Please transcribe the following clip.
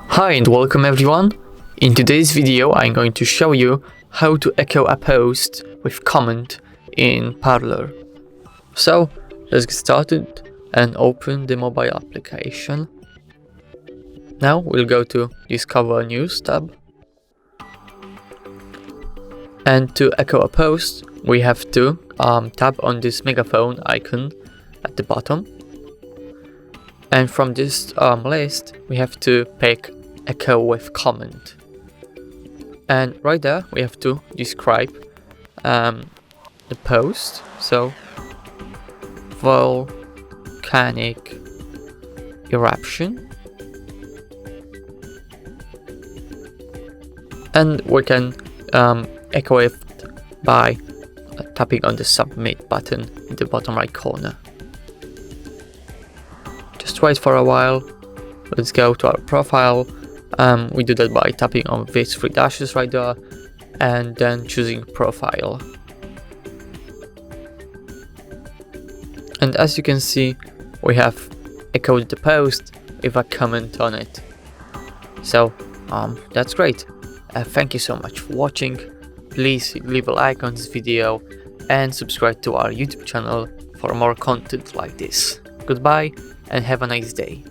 Hi and welcome everyone. In today's video I'm going to show you how to echo a post with comment in Parler. So let's get started and open the mobile application. Now we'll go to Discover News tab. And to echo a post we have to tap on this megaphone icon at the bottom. And from this list we have to pick echo with comment, and right there we have to describe the post. So volcanic eruption, and we can echo it by tapping on the submit button in the bottom right corner. Just wait for a while. Let's go to our profile. We do that by tapping on these three dashes right there and then choosing profile. And as you can see, we have echoed the post with a comment on it. So that's great. Thank you so much for watching. Please leave a like on this video and subscribe to our YouTube channel for more content like this. Goodbye and have a nice day.